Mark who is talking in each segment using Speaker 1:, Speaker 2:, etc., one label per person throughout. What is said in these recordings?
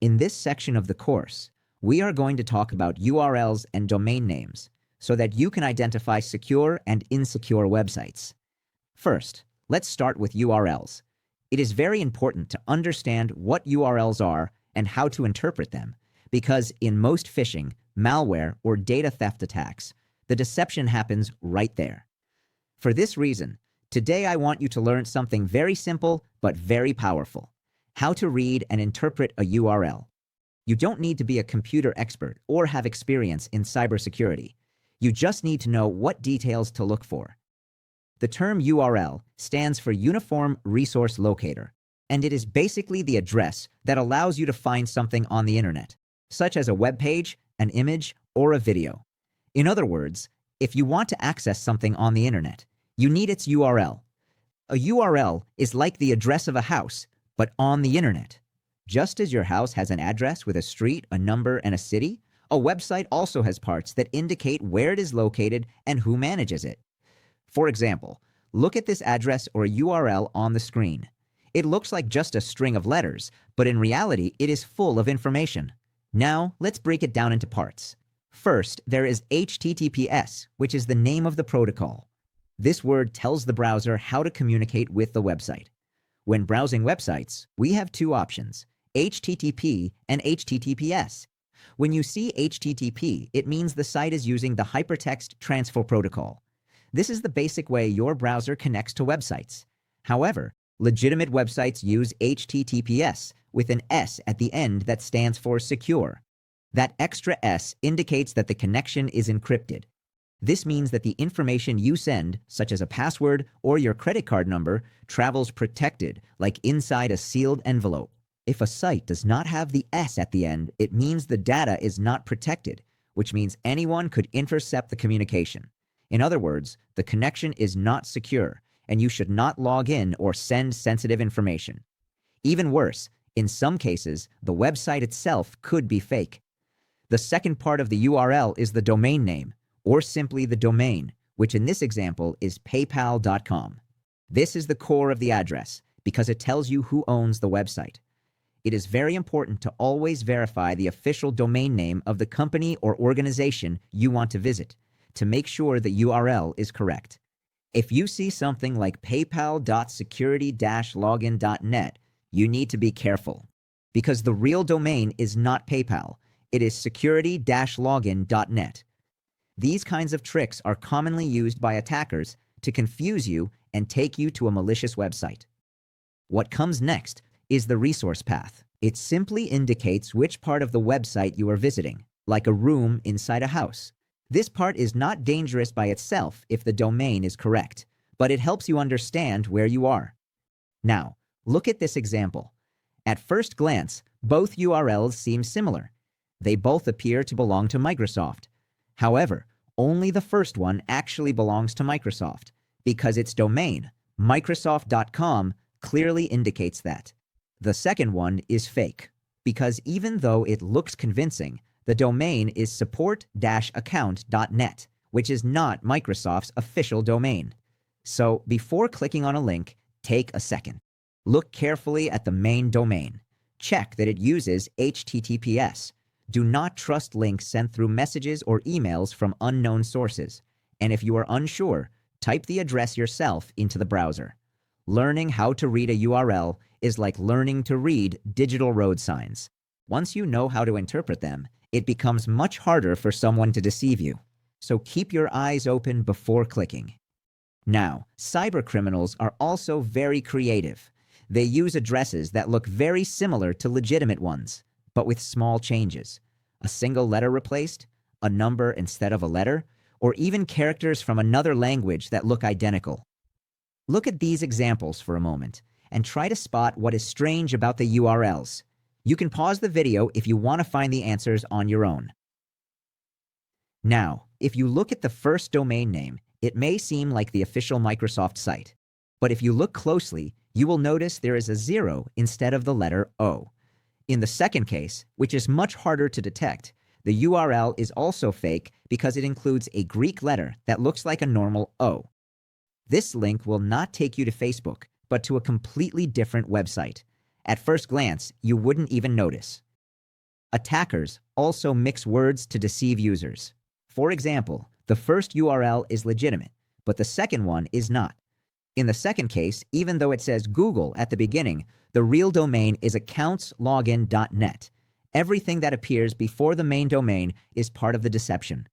Speaker 1: In this section of the course, we are going to talk about URLs and domain names so that you can identify secure and insecure websites. First, let's start with URLs. It is very important to understand what URLs are and how to interpret them, because in most phishing, malware, or data theft attacks, the deception happens right there. For this reason, today I want you to learn something very simple but very powerful: how to read and interpret a URL. You don't need to be a computer expert or have experience in cybersecurity. You just need to know what details to look for. The term URL stands for Uniform Resource Locator, and it is basically the address that allows you to find something on the internet, such as a web page, an image, or a video. In other words, if you want to access something on the internet, you need its URL. A URL is like the address of a house, but on the internet. Just as your house has an address with a street, a number, and a city, a website also has parts that indicate where it is located and who manages it. For example, look at this address or URL on the screen. It looks like just a string of letters, but in reality, it is full of information. Now, let's break it down into parts. First, there is HTTPS, which is the name of the protocol. This word tells the browser how to communicate with the website. When browsing websites, we have two options: HTTP and HTTPS. When you see HTTP, it means the site is using the Hypertext Transfer Protocol. This is the basic way your browser connects to websites. However, legitimate websites use HTTPS with an S at the end that stands for secure. That extra S indicates that the connection is encrypted. This means that the information you send, such as a password or your credit card number, travels protected, like inside a sealed envelope. If a site does not have the S at the end, it means the data is not protected, which means anyone could intercept the communication. In other words, the connection is not secure, and you should not log in or send sensitive information. Even worse, in some cases, the website itself could be fake. The second part of the URL is the domain name, or simply the domain, which in this example is paypal.com. This is the core of the address because it tells you who owns the website. It is very important to always verify the official domain name of the company or organization you want to visit to make sure the URL is correct. If you see something like paypal.security-login.net, you need to be careful, because the real domain is not PayPal. It is security-login.net. These kinds of tricks are commonly used by attackers to confuse you and take you to a malicious website. What comes next is the resource path. It simply indicates which part of the website you are visiting, like a room inside a house. This part is not dangerous by itself if the domain is correct, but it helps you understand where you are. Now, look at this example. At first glance, both URLs seem similar. They both appear to belong to Microsoft. However, only the first one actually belongs to Microsoft, because its domain, Microsoft.com, clearly indicates that. The second one is fake, because even though it looks convincing, the domain is support-account.net, which is not Microsoft's official domain. So before clicking on a link, take a second. Look carefully at the main domain. Check that it uses HTTPS. Do not trust links sent through messages or emails from unknown sources. And if you are unsure, type the address yourself into the browser. Learning how to read a URL is like learning to read digital road signs. Once you know how to interpret them, it becomes much harder for someone to deceive you. So keep your eyes open before clicking. Now, cybercriminals are also very creative. They use addresses that look very similar to legitimate ones, but with small changes. A single letter replaced, a number instead of a letter, or even characters from another language that look identical. Look at these examples for a moment and try to spot what is strange about the URLs. You can pause the video if you want to find the answers on your own. Now, if you look at the first domain name, it may seem like the official Microsoft site. But if you look closely, you will notice there is a 0 instead of the letter O. In the second case, which is much harder to detect, the URL is also fake because it includes a Greek letter that looks like a normal O. This link will not take you to Facebook, but to a completely different website. At first glance, you wouldn't even notice. Attackers also mix words to deceive users. For example, the first URL is legitimate, but the second one is not. In the second case, even though it says Google at the beginning, the real domain is accountslogin.net. Everything that appears before the main domain is part of the deception.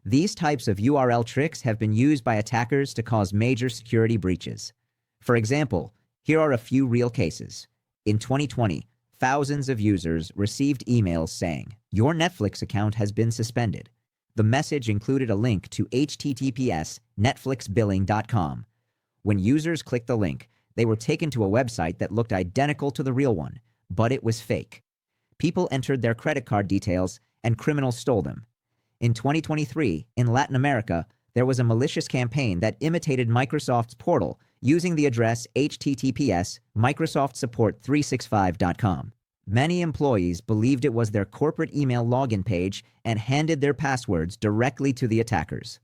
Speaker 1: These types of URL tricks have been used by attackers to cause major security breaches. For example, here are a few real cases. In 2020, thousands of users received emails saying, "Your Netflix account has been suspended." The message included a link to https://netflixbilling.com. When users clicked the link, they were taken to a website that looked identical to the real one, but it was fake. People entered their credit card details, and criminals stole them. In 2023, in Latin America, there was a malicious campaign that imitated Microsoft's portal using the address https://microsoftsupport365.com. Many employees believed it was their corporate email login page and handed their passwords directly to the attackers.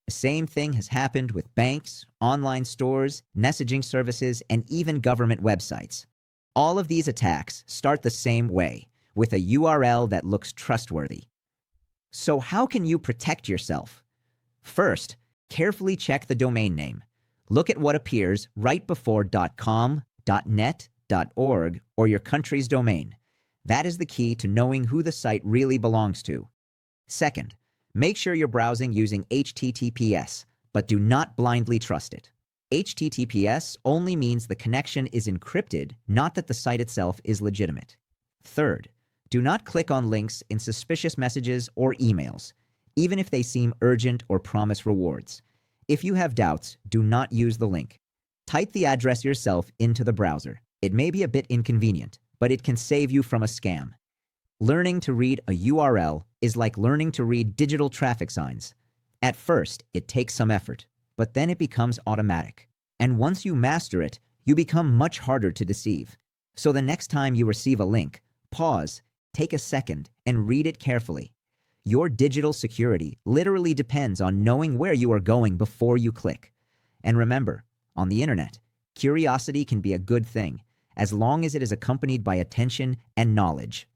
Speaker 1: The same thing has happened with banks, online stores, messaging services, and even government websites. All of these attacks start the same way, with a URL that looks trustworthy. So how can you protect yourself? First, carefully check the domain name. Look at what appears right before .com, .net, .org, or your country's domain. That is the key to knowing who the site really belongs to. Second, make sure you're browsing using HTTPS, but do not blindly trust it. HTTPS only means the connection is encrypted, not that the site itself is legitimate. Third, do not click on links in suspicious messages or emails, even if they seem urgent or promise rewards. If you have doubts, do not use the link. Type the address yourself into the browser. It may be a bit inconvenient, but it can save you from a scam. Learning to read a URL is like learning to read digital traffic signs. At first, it takes some effort, but then it becomes automatic. And once you master it, you become much harder to deceive. So the next time you receive a link, pause, take a second, and read it carefully. Your digital security literally depends on knowing where you are going before you click. And remember, on the internet, curiosity can be a good thing, as long as it is accompanied by attention and knowledge.